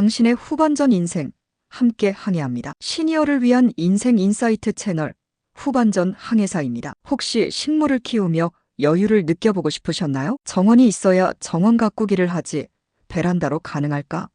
당신의 후반전 인생 함께 항해합니다. 시니어를 위한 인생 인사이트 채널 후반전 항해사입니다. 혹시 식물을 키우며 여유를 느껴보고 싶으셨나요? 정원이 있어야 정원 가꾸기를 하지 베란다로 가능할까?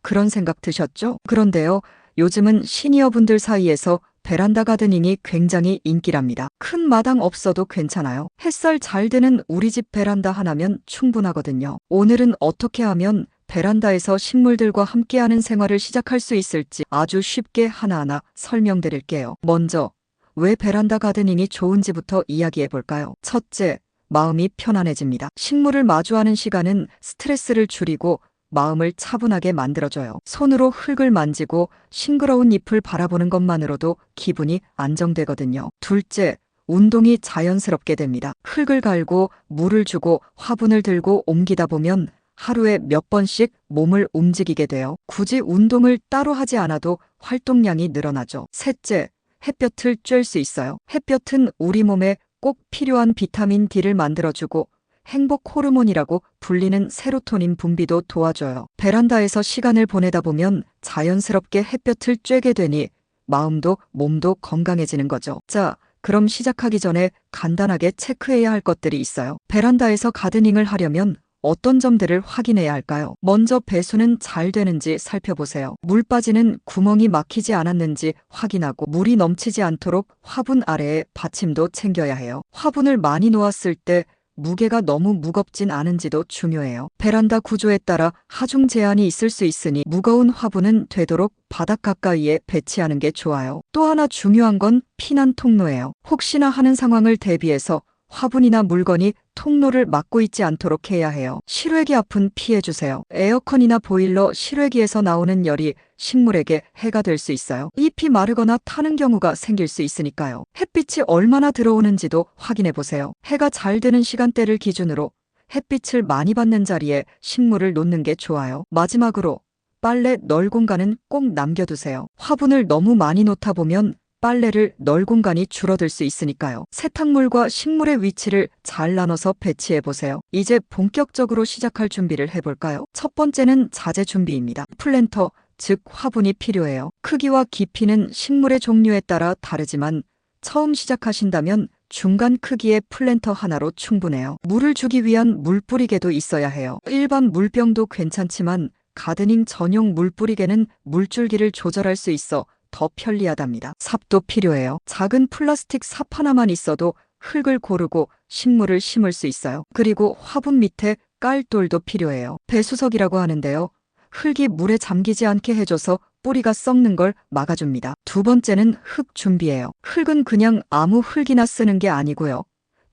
그런 생각 드셨죠? 그런데요, 요즘은 시니어분들 사이에서 베란다 가드닝이 굉장히 인기랍니다. 큰 마당 없어도 괜찮아요. 햇살 잘 드는 우리 집 베란다 하나면 충분하거든요. 오늘은 어떻게 하면 베란다에서 식물들과 함께하는 생활을 시작할 수 있을지 아주 쉽게 하나하나 설명드릴게요. 먼저 왜 베란다 가드닝이 좋은지부터 이야기해 볼까요? 첫째, 마음이 편안해집니다. 식물을 마주하는 시간은 스트레스를 줄이고 마음을 차분하게 만들어줘요. 손으로 흙을 만지고 싱그러운 잎을 바라보는 것만으로도 기분이 안정되거든요. 둘째, 운동이 자연스럽게 됩니다. 흙을 갈고 물을 주고 화분을 들고 옮기다 보면 하루에 몇 번씩 몸을 움직이게 돼요. 굳이 운동을 따로 하지 않아도 활동량이 늘어나죠. 셋째, 햇볕을 쬐을 수 있어요. 햇볕은 우리 몸에 꼭 필요한 비타민 D를 만들어주고 행복 호르몬이라고 불리는 세로토닌 분비도 도와줘요. 베란다에서 시간을 보내다 보면 자연스럽게 햇볕을 쬐게 되니 마음도 몸도 건강해지는 거죠. 자, 그럼 시작하기 전에 간단하게 체크해야 할 것들이 있어요. 베란다에서 가드닝을 하려면 어떤 점들을 확인해야 할까요? 먼저 배수는 잘 되는지 살펴보세요. 물 빠지는 구멍이 막히지 않았는지 확인하고 물이 넘치지 않도록 화분 아래에 받침도 챙겨야 해요. 화분을 많이 놓았을 때 무게가 너무 무겁진 않은지도 중요해요. 베란다 구조에 따라 하중 제한이 있을 수 있으니 무거운 화분은 되도록 바닥 가까이에 배치하는 게 좋아요. 또 하나 중요한 건 피난 통로예요. 혹시나 하는 상황을 대비해서 화분이나 물건이 통로를 막고 있지 않도록 해야 해요. 실외기 앞은 피해주세요. 에어컨이나 보일러, 실외기에서 나오는 열이 식물에게 해가 될 수 있어요. 잎이 마르거나 타는 경우가 생길 수 있으니까요. 햇빛이 얼마나 들어오는지도 확인해 보세요. 해가 잘 드는 시간대를 기준으로 햇빛을 많이 받는 자리에 식물을 놓는 게 좋아요. 마지막으로 빨래 널 공간은 꼭 남겨두세요. 화분을 너무 많이 놓다 보면 빨래를 널 공간이 줄어들 수 있으니까요. 세탁물과 식물의 위치를 잘 나눠서 배치해 보세요. 이제 본격적으로 시작할 준비를 해볼까요? 첫 번째는 자재 준비입니다. 플랜터, 즉 화분이 필요해요. 크기와 깊이는 식물의 종류에 따라 다르지만 처음 시작하신다면 중간 크기의 플랜터 하나로 충분해요. 물을 주기 위한 물뿌리개도 있어야 해요. 일반 물병도 괜찮지만 가드닝 전용 물뿌리개는 물줄기를 조절할 수 있어 더 편리하답니다. 삽도 필요해요. 작은 플라스틱 삽 하나만 있어도 흙을 고르고 식물을 심을 수 있어요. 그리고 화분 밑에 깔 돌도 필요해요. 배수석이라고 하는데요. 흙이 물에 잠기지 않게 해줘서 뿌리가 썩는 걸 막아줍니다. 두 번째는 흙 준비예요. 흙은 그냥 아무 흙이나 쓰는 게 아니고요.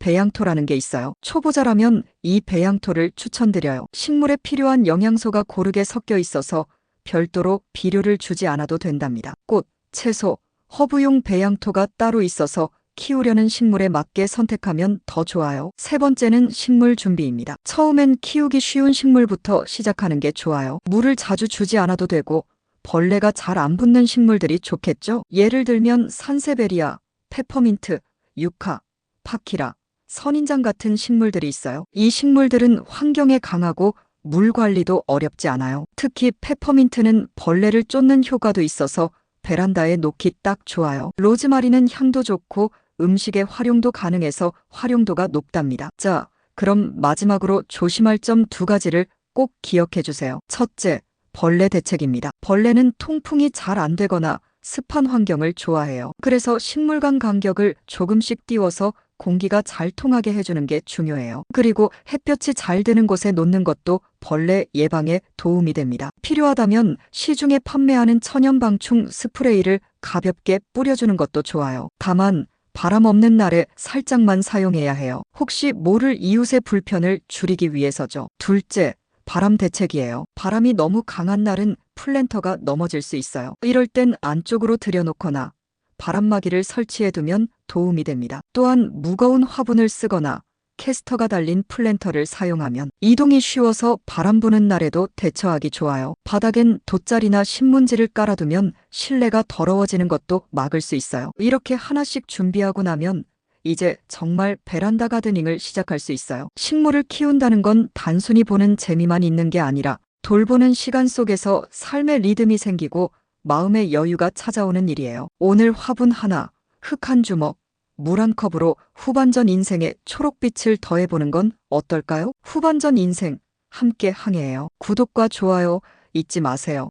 배양토라는 게 있어요. 초보자라면 이 배양토를 추천드려요. 식물에 필요한 영양소가 고르게 섞여 있어서 별도로 비료를 주지 않아도 된답니다. 꽃, 채소, 허브용 배양토가 따로 있어서 키우려는 식물에 맞게 선택하면 더 좋아요. 세 번째는 식물 준비입니다. 처음엔 키우기 쉬운 식물부터 시작하는 게 좋아요. 물을 자주 주지 않아도 되고 벌레가 잘 안 붙는 식물들이 좋겠죠? 예를 들면 산세베리아, 페퍼민트, 유카, 파키라, 선인장 같은 식물들이 있어요. 이 식물들은 환경에 강하고 물 관리도 어렵지 않아요. 특히 페퍼민트는 벌레를 쫓는 효과도 있어서 베란다에 놓기 딱 좋아요. 로즈마리는 향도 좋고 음식에 활용도 가능해서 활용도가 높답니다. 자, 그럼 마지막으로 조심할 점 두 가지를 꼭 기억해 주세요. 첫째, 벌레 대책입니다. 벌레는 통풍이 잘 안 되거나 습한 환경을 좋아해요. 그래서 식물간 간격을 조금씩 띄워서 공기가 잘 통하게 해주는 게 중요해요. 그리고 햇볕이 잘 드는 곳에 놓는 것도 벌레 예방에 도움이 됩니다. 필요하다면 시중에 판매하는 천연방충 스프레이를 가볍게 뿌려주는 것도 좋아요. 다만 바람 없는 날에 살짝만 사용해야 해요. 혹시 모를 이웃의 불편을 줄이기 위해서죠. 둘째, 바람 대책이에요. 바람이 너무 강한 날은 플랜터가 넘어질 수 있어요. 이럴 땐 안쪽으로 들여놓거나 바람막이를 설치해두면 도움이 됩니다. 또한 무거운 화분을 쓰거나 캐스터가 달린 플랜터를 사용하면 이동이 쉬워서 바람 부는 날에도 대처하기 좋아요. 바닥엔 돗자리나 신문지를 깔아두면 실내가 더러워지는 것도 막을 수 있어요. 이렇게 하나씩 준비하고 나면 이제 정말 베란다 가드닝을 시작할 수 있어요. 식물을 키운다는 건 단순히 보는 재미만 있는 게 아니라 돌보는 시간 속에서 삶의 리듬이 생기고 마음의 여유가 찾아오는 일이에요. 오늘 화분 하나, 흙 한 주먹, 물 한 컵으로 후반전 인생에 초록빛을 더해보는 건 어떨까요? 후반전 인생, 함께 항해해요. 구독과 좋아요 잊지 마세요.